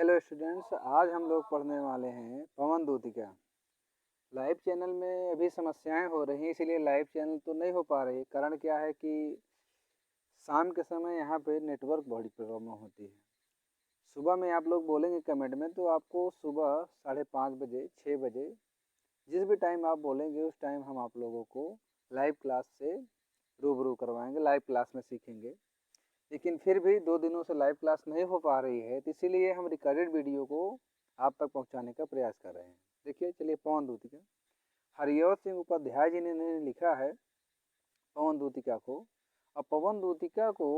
Hello students, आज हम लोग पढ़ने वाले हैं पवन दूतिका। लाइव चैनल में अभी समस्याएं हो रही हैं, इसीलिए लाइव चैनल तो नहीं हो पा रही। कारण क्या है कि शाम के समय यहाँ पे नेटवर्क बड़ी प्रॉब्लम होती है। सुबह में आप लोग बोलेंगे कमेंट में तो आपको सुबह 5:30 बजे 6 बजे जिस भी टाइम आप बोलेंगे उस टाइम हम आप लोगों को लाइव क्लास से रूबरू करवाएंगे, लाइव क्लास में सीखेंगे। लेकिन फिर भी 2 दिनों से लाइव क्लास नहीं हो पा रही है, तो इसीलिए हम रिकॉर्डेड वीडियो को आप तक पहुंचाने का प्रयास कर रहे हैं। देखिए, चलिए पवन दूतिका हरिऔध सिंह उपाध्याय जी ने लिखा है पवन दूतिका को। अब पवन दूतिका को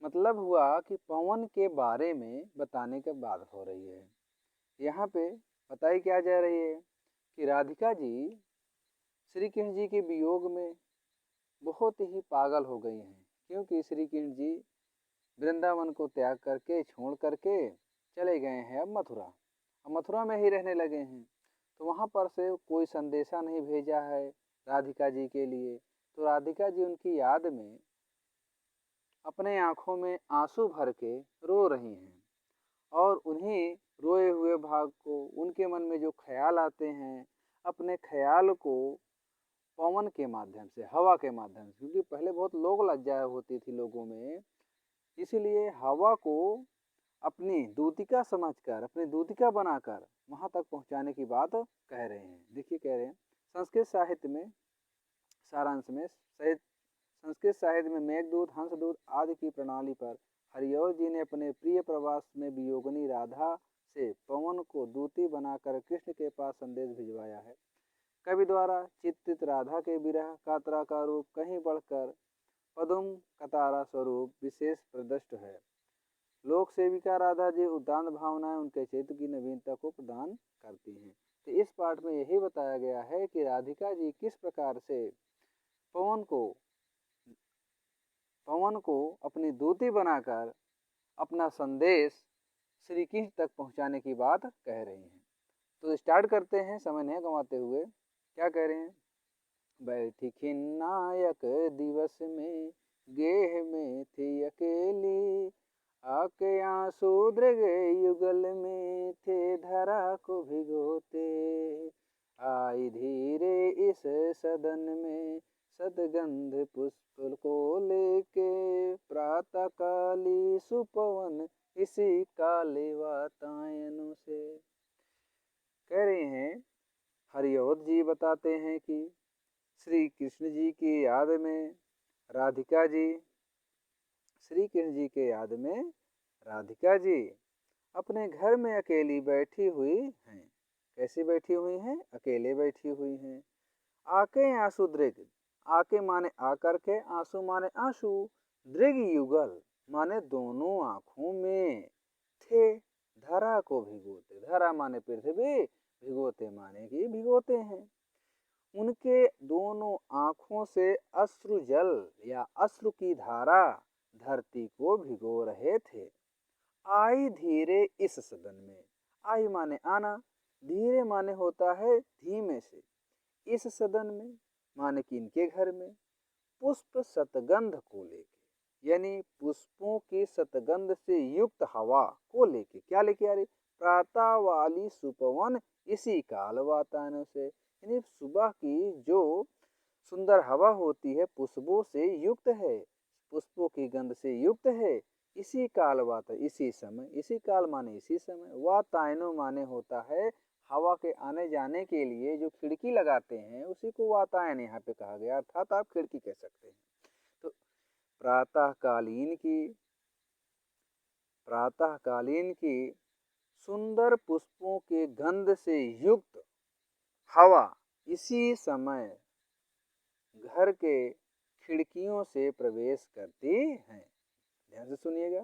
मतलब हुआ कि पवन के बारे में बताने की बात हो रही है। यहाँ पे बताई क्या जा रही है कि राधिका जी श्री कृष्ण जी के वियोग में बहुत ही पागल हो गई हैं, क्योंकि श्री कृष्ण जी वृंदावन को त्याग करके छोड़ करके चले गए हैं अब मथुरा। अब मथुरा में ही रहने लगे हैं, तो वहाँ पर से कोई संदेशा नहीं भेजा है राधिका जी के लिए। तो राधिका जी उनकी याद में अपने आँखों में आंसू भर के रो रही हैं, और उन्हीं रोए हुए भाग को, उनके मन में जो ख्याल आते हैं, अपने ख्याल को पवन के माध्यम से, हवा के माध्यम से, क्योंकि पहले बहुत लोग लज्जा होती थी लोगों में, इसीलिए हवा को अपनी दूतिका समझकर, अपनी दूतिका बनाकर वहां तक पहुंचाने की बात कह रहे हैं। देखिए, कह रहे हैं संस्कृत साहित्य में सारांश में संस्कृत साहित्य में मेघदूत, हंसदूत आदि की प्रणाली पर हरिऔध जी ने अपने प्रिय प्रवास में वियोगिनी राधा से पवन को दूती बनाकर कृष्ण के पास संदेश भिजवाया है। कवि द्वारा चित्रित राधा के विरह कातरा का रूप कहीं बढ़कर पदुम कतारा स्वरूप विशेष प्रदष्ट है। लोक सेविका राधा जी उदात्त भावनाएं उनके चरित्र की नवीनता को प्रदान करती हैं। तो इस पाठ में यही बताया गया है कि राधिका जी किस प्रकार से पवन को अपनी दूती बनाकर अपना संदेश श्री कृष्ण तक पहुंचाने की बात कह रही हैं। तो स्टार्ट करते हैं समय नहीं गंवाते हुए। क्या कह रहे हैं? बैठी खिन्नायक दिवस में गेह में थी अकेली, आके आंसू दृग युगल में थे धरा को भिगोते, आई धीरे इस सदन में सदगंध पुष्प को लेके, प्रातः काली सुपवन इसी काले वातायनों से। कह रहे हैं, हरिऔध जी बताते हैं कि श्री कृष्ण जी की याद में राधिका जी, श्री कृष्ण जी के याद में राधिका जी अपने घर में अकेली बैठी हुई हैं। कैसी बैठी हुई हैं? अकेले बैठी हुई हैं। आके आंसू दृग, आके माने आकर के, आंसू माने आंसू, दृग युगल माने दोनों आंखों में, थे धरा को भिगोते, धरा माने पृथ्वी, भिगोते माने कि भिगोते हैं। उनके दोनों आंखों से अश्रु जल या अश्रु की धारा धरती को भिगो रहे थे। आई धीरे इस सदन में, आई माने आना, धीरे माने होता है धीमे से, इस सदन में माने कि इनके घर में, पुष्प सतगंध को लेके, यानी पुष्पों की सतगंध से युक्त हवा को लेके। क्या लेके आ रही? प्रातः वाली सुपवन इसी काल वातायनों से, यानी सुबह की जो सुंदर हवा होती है पुष्पों से युक्त है, पुष्पों की गंध से युक्त है, इसी काल वाता, इसी समय, इसी काल माने इसी समय, वातायनों माने होता है हवा के आने जाने के लिए जो खिड़की लगाते हैं उसी को वातायन यहाँ पे कहा गया, अर्थात आप खिड़की कह सकते हैं। तो प्रातःकालीन की सुंदर पुष्पों के गंध से युक्त हवा इसी समय घर के खिड़कियों से प्रवेश करती हैं। ध्यान से सुनिएगा।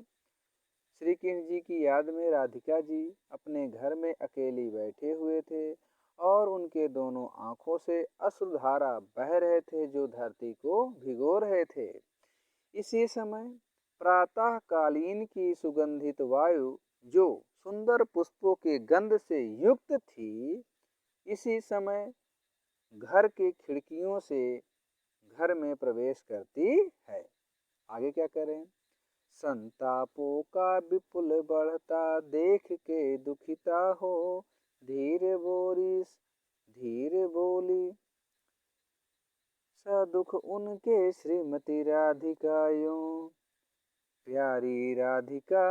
श्री कृष्ण जी की याद में राधिका जी अपने घर में अकेली बैठे हुए थे, और उनके दोनों आंखों से अश्रुधारा बह रहे थे जो धरती को भिगो रहे थे। इसी समय प्रातःकालीन की सुगंधित वायु जो सुंदर पुष्पों के गंध से युक्त थी, इसी समय घर के खिड़कियों से घर में प्रवेश करती है। आगे क्या कह रहे हैं? संतापों का विपुल बढ़ता देख के दुखिता हो, धीर बोली सदुख उनके श्रीमती राधिका यूं। प्यारी राधिका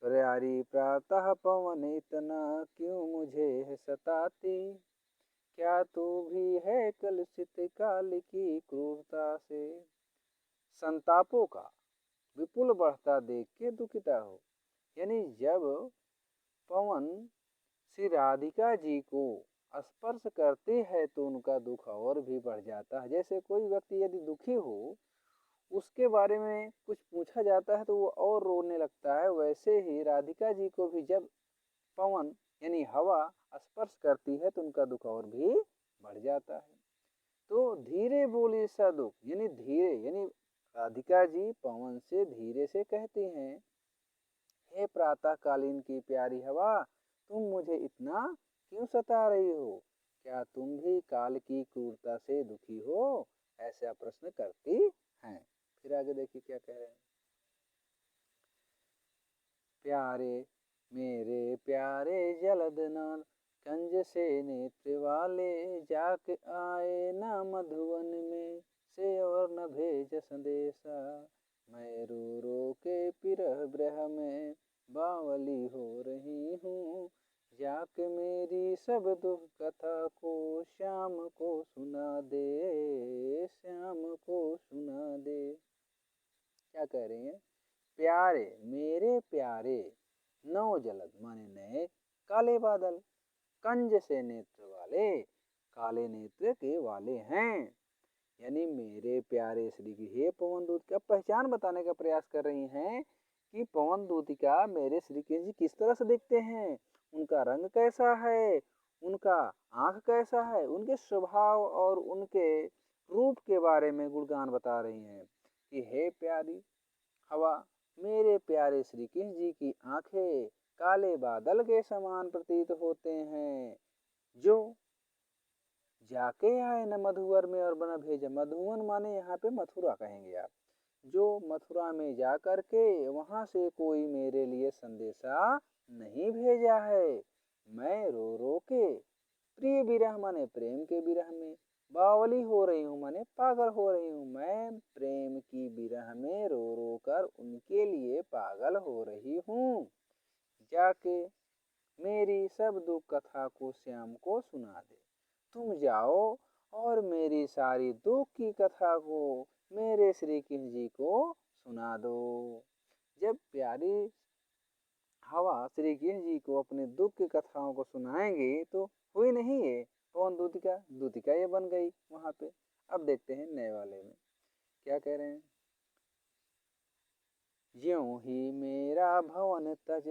प्यारी प्रातः पवन इतना क्यों मुझे है सताती, क्या तू भी है कलुषित काल की क्रूरता से। संतापों का विपुल बढ़ता देख के दुखिता हो, यानी जब पवन श्री राधिका जी को स्पर्श करते हैं तो उनका दुख और भी बढ़ जाता है। जैसे कोई व्यक्ति यदि दुखी हो, उसके बारे में कुछ पूछा जाता है तो वो और रोने लगता है, वैसे ही राधिका जी को भी जब पवन यानी हवा स्पर्श करती है तो उनका दुख और भी बढ़ जाता है। तो धीरे बोली सा दुख, यानी धीरे, यानी राधिका जी पवन से धीरे से कहती हैं, हे प्रातःकालीन की प्यारी हवा, तुम मुझे इतना क्यों सता रही हो, क्या तुम भी काल की क्रूरता से दुखी हो, ऐसा प्रश्न करती हैं। फिर आगे देखिए क्या कह रहे हैं। प्यारे मेरे प्यारे जलदनर कंज से नेत्र वाले, जाके आए न मधुवन में से और न भेज संदेशा, मैं रो रो के पिरह ब्रह में बावली हो रही हूँ, जाके मेरी सब दुख कथा को श्याम को सुना दे, श्याम को सुना दे। क्या कह रही हैं, प्यारे मेरे प्यारे नौ जलद माने नए काले बादल, कंज से नेत्र वाले काले नेत्र के वाले हैं, यानी मेरे प्यारे श्री की हे पवन दूत का पहचान बताने का प्रयास कर रही हैं कि पवन दूतिका मेरे श्री कृष्ण जी किस तरह से दिखते हैं, उनका रंग कैसा है, उनका आंख कैसा है, उनके स्वभाव और उनके रूप के बारे में गुणगान बता रही हैं कि हे प्यारी हवा, मेरे प्यारे श्री कृष्ण जी की आंखें काले बादल के समान प्रतीत होते हैं, जो जाके आए न मधुवर में और बना भेजा। मधुवन माने यहाँ पे मथुरा कहेंगे आप, जो मथुरा में जा कर के वहां से कोई मेरे लिए संदेशा नहीं भेजा है। मैं रो रो के प्रिय विरह माने प्रेम के विरह में, बावली हो रही हूँ माने पागल हो रही हूँ, मैं प्रेम की विरह में रो रो कर उनके लिए पागल हो रही हूँ, जाके मेरी सब दुख कथा को श्याम को सुना दे। तुम जाओ और मेरी सारी दुख की कथा को मेरे श्री कृष्ण जी को सुना दो। जब प्यारी हवा श्री कृष्ण जी को अपने दुख की कथाओं को सुनाएंगी तो हुई नहीं है पवन दूतिका, दूतिका ये बन गई वहां पे। अब देखते हैं नए वाले में क्या कह रहे हैं। ज्यों ही मेरा भवन तज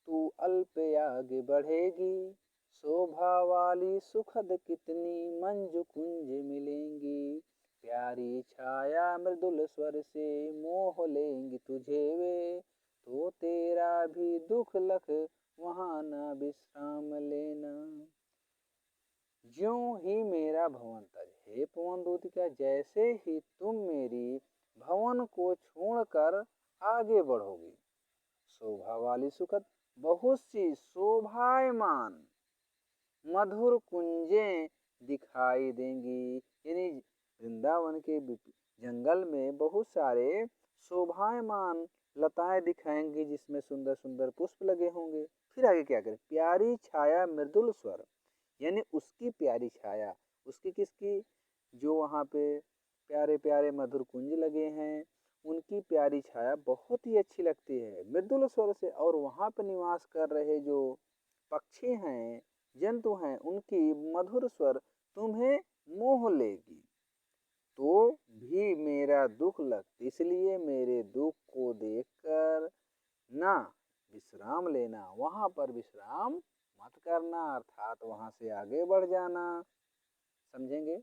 तू अल्प आगे बढ़ेगी, शोभा वाली सुखद कितनी मंजू कुंज मिलेंगी, प्यारी छाया मृदुल स्वर से मोह लेंगी तुझे वे, तो तेरा भी दुख लख वहां न विश्राम लेना। ज्यों ही मेरा भवन तज, हे पवन दूतिका जैसे ही तुम मेरी भवन को छोड़कर आगे बढ़ोगी, शोभा वाली सुखद बहुत सी शोभायमान मधुर कुंजें दिखाई देंगी, यानी वृंदावन के जंगल में बहुत सारे शोभायमान लताएं दिखाएंगी जिसमें सुंदर सुंदर पुष्प लगे होंगे। फिर आगे क्या करें, प्यारी छाया मृदुल स्वर, यानी उसकी प्यारी छाया, उसकी किसकी, जो वहाँ पे प्यारे प्यारे मधुर कुंज लगे हैं उनकी प्यारी छाया बहुत ही अच्छी लगती है मृदुल स्वर से, और वहाँ पर निवास कर रहे जो पक्षी हैं जंतु हैं उनकी मधुर स्वर तुम्हें मोह लेगी, तो भी मेरा दुख लगता, इसलिए मेरे दुख को देखकर ना विश्राम लेना, वहाँ पर विश्राम मत करना, अर्थात वहाँ से आगे बढ़ जाना। समझेंगे।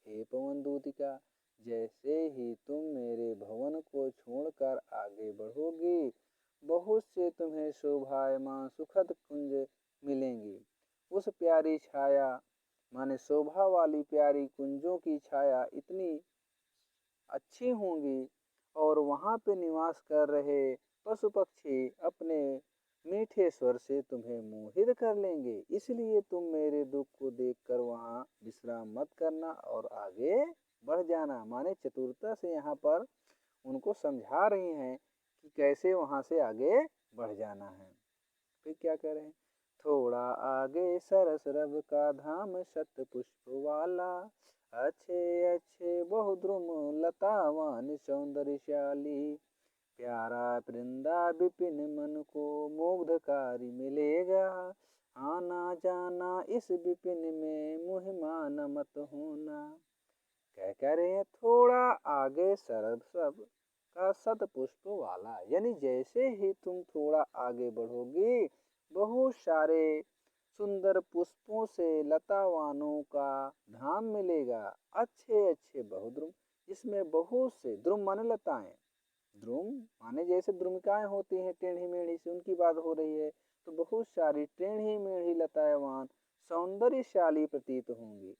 हे पवन दूतिका जैसे ही तुम मेरे भवन को छोड़कर आगे बढ़ोगी, बहुत से तुम्हें शोभायमान सुखद कुंज मिलेंगी, उस प्यारी छाया माने शोभा वाली प्यारी कुंजों की छाया इतनी अच्छी होंगी और वहाँ पे निवास कर रहे पशु पक्षी अपने मीठे स्वर से तुम्हें मोहित कर लेंगे। इसलिए तुम मेरे दुख को देखकर वहाँ विश्राम मत करना और आगे बढ़ जाना। माने चतुरता से यहाँ पर उनको समझा रही हैं कि कैसे वहाँ से आगे बढ़ जाना है। फिर क्या कह रहे हैं, थोड़ा आगे सरस रब का धाम शत पुष्प वाला, अच्छे अच्छे बहुद्रुम लतावान सौंदर्यशाली, प्यारा वृंदा विपिन मन को मुग्धकारी मिलेगा, आना जाना इस विपिन में मुहिमान मत होना। क्या कह रहे हैं, थोड़ा आगे सरस सब का सत पुष्प वाला, यानी जैसे ही तुम थोड़ा आगे बढ़ोगी बहुत सारे सुंदर पुष्पों से लतावानों का धाम मिलेगा। अच्छे अच्छे बहुद्रुम, इसमें बहुत से द्रुम माने लताएं, द्रुम माने जैसे द्रुमिकाएं होती हैं टेढ़ी मेढ़ी से, उनकी बात हो रही है। तो बहुत सारी टेढ़ी मेढ़ी लताएं सौंदर्यशाली प्रतीत होंगी।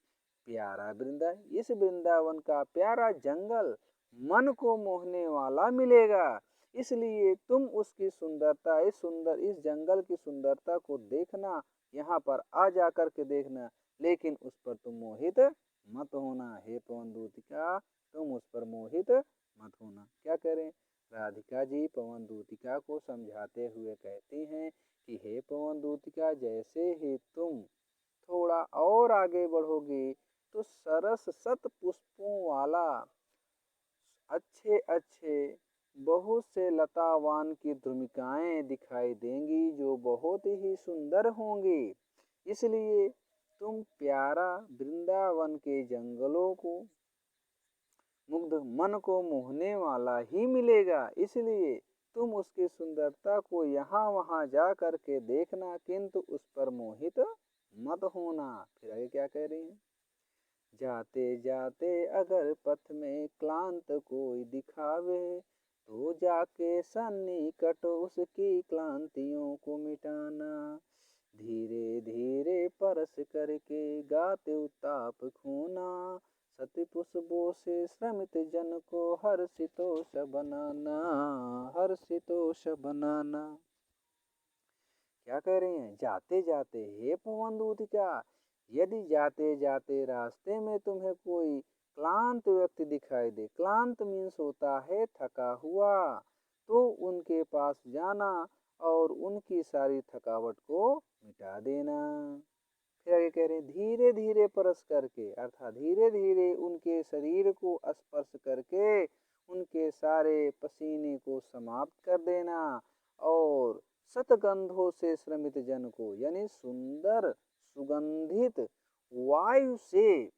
प्यारा वृंदा, इस वृंदावन का प्यारा जंगल मन को मोहने वाला मिलेगा। इसलिए तुम उसकी सुंदरता, इस जंगल की सुंदरता को देखना, यहाँ पर आ जाकर के देखना, लेकिन उस पर तुम मोहित मत होना। हे पवन दूतिका, तुम उस पर मोहित मत होना। क्या करें, राधिका जी पवन दूतिका को समझाते हुए कहती हैं कि हे पवन दूतिका, जैसे ही तुम थोड़ा और आगे बढ़ोगी तो सरस सत पुष्पों वाला अच्छे अच्छे बहुत से लतावान की द्रुमिकाएं दिखाई देंगी जो बहुत ही सुंदर होंगी। इसलिए तुम प्यारा वृंदावन के जंगलों को मुग्ध मन को मोहने वाला ही मिलेगा। इसलिए तुम उसकी सुंदरता को यहाँ वहाँ जा कर के देखना, किंतु उस पर मोहित मत होना। फिर आगे क्या कह रही हैं, जाते जाते अगर पथ में क्लांत कोई दिखावे, तो जाके सन्निकट उसकी क्लांतियों को मिटाना, धीरे धीरे परस करके गाते उताप खोना, सती पुष्पों से श्रमित जन को हर्षितोष बनाना, हर्षितोष बनाना। क्या कह रही हैं, जाते जाते हे पवन दूतिका, यदि जाते जाते रास्ते में तुम्हें कोई क्लांत व्यक्ति दिखाई दे, क्लांत मीन्स होता है थका हुआ, तो उनके पास जाना और उनकी सारी थकावट को मिटा देना। फिर आगे कह रहे हैं, धीरे धीरे परस करके, अर्थात धीरे धीरे उनके शरीर को स्पर्श करके उनके सारे पसीने को समाप्त कर देना, और सतगंधों से श्रमित जन को, यानी सुंदर सुगंधित वायु से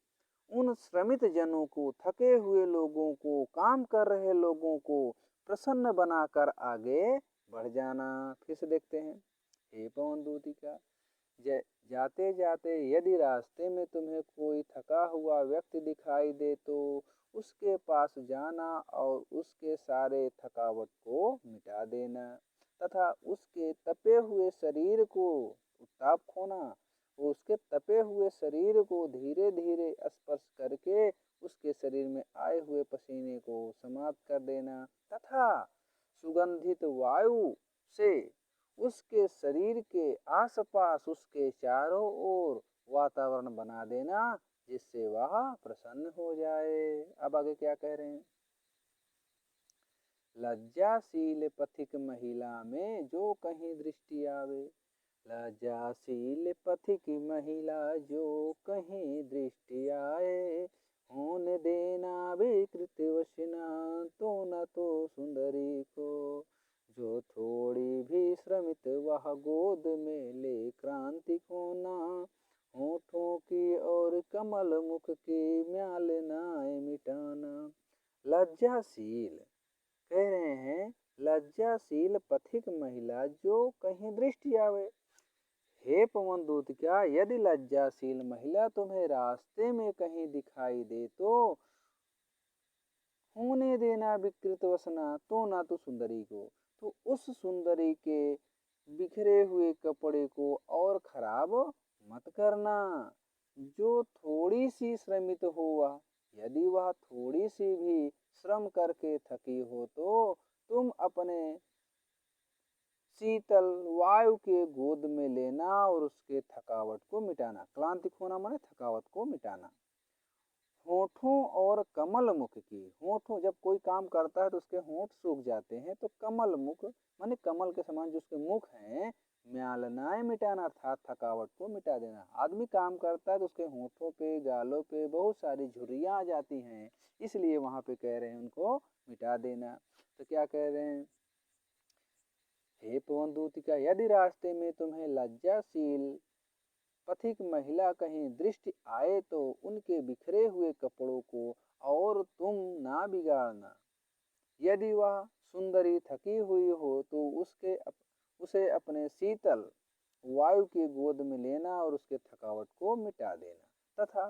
उन श्रमित जनों को, थके हुए लोगों को, काम कर रहे लोगों को प्रसन्न बनाकर आगे बढ़ जाना। फिर से देखते हैं, हे पवन दूतिका, जाते जाते यदि रास्ते में तुम्हें कोई थका हुआ व्यक्ति दिखाई दे तो उसके पास जाना और उसके सारे थकावट को मिटा देना, तथा उसके तपे हुए शरीर को उत्ताप खोना, उसके तपे हुए शरीर को धीरे धीरे स्पर्श करके उसके शरीर में आए हुए पसीने को समाप्त कर देना, तथा सुगंधित वायु से उसके शरीर के आसपास उसके चारों ओर वातावरण बना देना, जिससे वह प्रसन्न हो जाए। अब आगे क्या कह रहे हैं, लज्जाशील पथिक महिला में जो कहीं दृष्टि आवे, लज्जाशील पथिक महिला जो कहीं दृष्टि आए, होने देना विकृत वशना तो न तो सुंदरी को, जो थोड़ी भी श्रमित वह गोद में ले क्रांति खोना, होठों की और कमल मुख की म्याल नाय मिटाना। लज्जाशील कह रहे हैं, लज्जाशील पथिक महिला जो कहीं दृष्टि आवे। हे पवन दूतिका, यदि लज्जाशील महिला तुम्हें रास्ते में कहीं दिखाई दे तो होने देना विकृत वसना तो ना तो सुंदरी को, तो उस सुंदरी के बिखरे हुए कपड़े को और खराब मत करना। जो थोड़ी सी श्रमित हो वह, यदि वह थोड़ी सी भी श्रम करके थकी हो तो तुम अपने शीतल वायु के गोद में लेना और उसके थकावट को मिटाना। क्लांति खोना माने थकावट को मिटाना। होठों और कमल मुख की, होठों जब कोई काम करता है तो उसके होंठ सूख जाते हैं, तो कमल मुख माने कमल के समान जो उसके मुख हैं, म्यालनाएं मिटाना अर्थात थकावट को मिटा देना। आदमी काम करता है तो उसके होठों पे गालों पे बहुत सारी झुर्रियां आ जाती हैं, इसलिए वहां पे कह रहे हैं उनको मिटा देना। तो क्या कह रहे हैं, हे पवन दूतिका, यदि रास्ते में तुम्हें लज्जाशील पथिक महिला कहीं दृष्टि आए तो उनके बिखरे हुए कपड़ों को और तुम ना बिगाड़ना। यदि वह सुंदरी थकी हुई हो तो उसे अपने शीतल वायु की गोद में लेना और उसके थकावट को मिटा देना तथा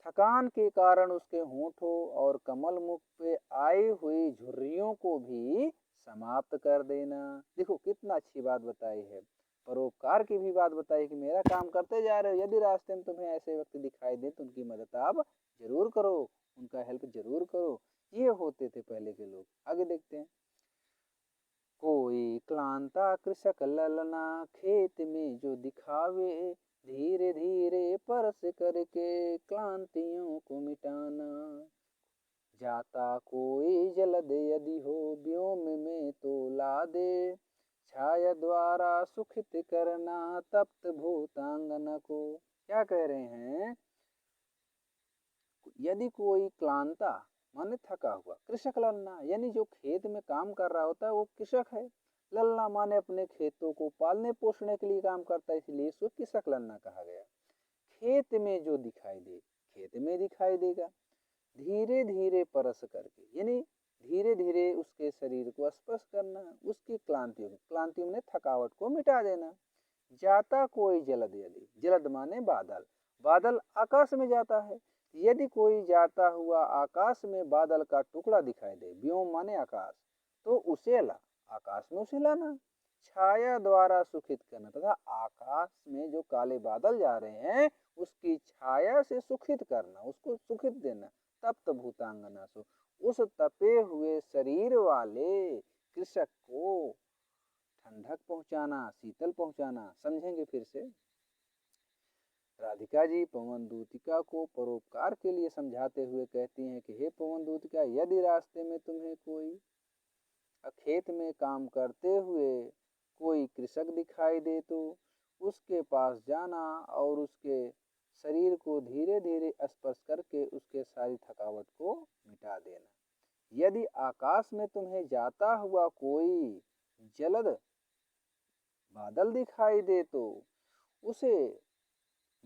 थकान के कारण उसके होठों और कमल मुख पे आई हुई झुर्रियों को भी समाप्त कर देना। देखो कितना अच्छी बात बताई है, परोपकार की भी बात बताई कि मेरा काम करते जा रहे हो, यदि रास्ते में तुम्हें ऐसे व्यक्ति दिखाई दे तो उनकी मदद आप जरूर करो, उनका हेल्प जरूर करो। ये होते थे पहले के लोग। आगे देखते हैं, कोई क्लांता कृषक ललना खेत में जो दिखावे, धीरे धीरे परस करके क्लांतियों को मिटाना। जाता कोई जलद यदि हो व्योम में तो ला दे, छाया द्वारा सुखित करना तप्त भूतांगना को। क्या कह रहे हैं, यदि कोई क्लांता माने थका हुआ, कृषक ललना यानी जो खेत में काम कर रहा होता है वो कृषक है, ललना माने अपने खेतों को पालने पोषने के लिए काम करता है, इसलिए इसको कृषक ललना कहा गया। खेत में जो दिखाई दे, खेत में दिखाई देगा, धीरे धीरे परस करके यानी धीरे धीरे उसके शरीर को स्पर्श करना, उसकी क्लांतियों ने थकावट को मिटा देना। जाता कोई जलद यदि, जलद माने बादल, बादल आकाश में जाता है, यदि कोई जाता हुआ आकाश में बादल का टुकड़ा दिखाई दे, व्योम माने आकाश, तो उसे ला, आकाश में उसे लाना। छाया द्वारा सुखित करना तथा आकाश में जो काले बादल जा रहे हैं उसकी छाया से सुखित करना, उसको सुखित देना। तप्त भूतांगना सो, उस तपे हुए शरीर वाले कृषक को ठंडक पहुंचाना, शीतल पहुंचाना। समझेंगे फिर से, राधिका जी पवन दूतिका को परोपकार के लिए समझाते हुए कहती हैं कि हे पवन दूतिका, यदि रास्ते में तुम्हें कोई खेत में काम करते हुए कोई कृषक दिखाई दे तो उसके पास जाना और उसके शरीर को धीरे धीरे स्पर्श करके उसके सारी थकावट को मिटा देना। यदि आकाश में तुम्हें जाता हुआ कोई जलद बादल दिखाई दे तो उसे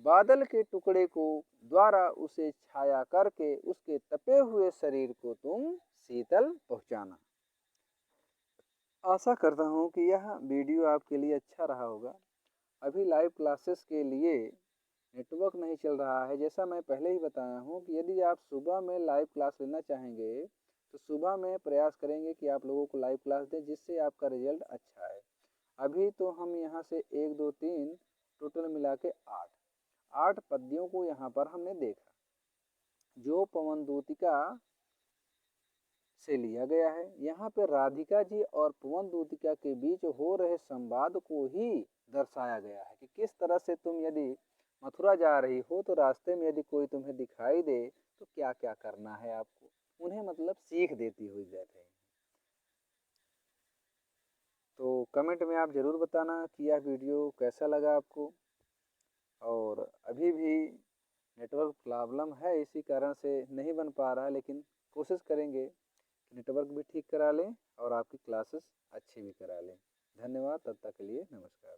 बादल के टुकड़े को द्वारा उसे छाया करके उसके तपे हुए शरीर को तुम शीतल पहुंचाना। आशा करता हूँ कि यह वीडियो आपके लिए अच्छा रहा होगा। अभी लाइव क्लासेस के लिए नेटवर्क नहीं चल रहा है, जैसा मैं पहले ही बताया हूँ कि यदि आप सुबह में लाइव क्लास लेना चाहेंगे तो सुबह में प्रयास करेंगे कि आप लोगों को लाइव क्लास दें, जिससे आपका रिजल्ट अच्छा है। अभी तो हम यहाँ से 1 2 3 टोटल मिला के 8 पद्यों को यहाँ पर हमने देखा, जो पवन दूतिका से लिया गया है। यहाँ पे राधिका जी और पवन दूतिका के बीच हो रहे संवाद को ही दर्शाया गया है कि किस तरह से तुम यदि मथुरा जा रही हो तो रास्ते में यदि कोई तुम्हें दिखाई दे तो क्या क्या करना है आपको, उन्हें मतलब सीख देती हुई जा रही है। तो कमेंट में आप ज़रूर बताना कि यह वीडियो कैसा लगा आपको। और अभी भी नेटवर्क प्रॉब्लम है, इसी कारण से नहीं बन पा रहा है, लेकिन कोशिश करेंगे कि नेटवर्क भी ठीक करा लें और आपकी क्लासेस अच्छी भी करा लें। धन्यवाद, तब तक के लिए नमस्कार।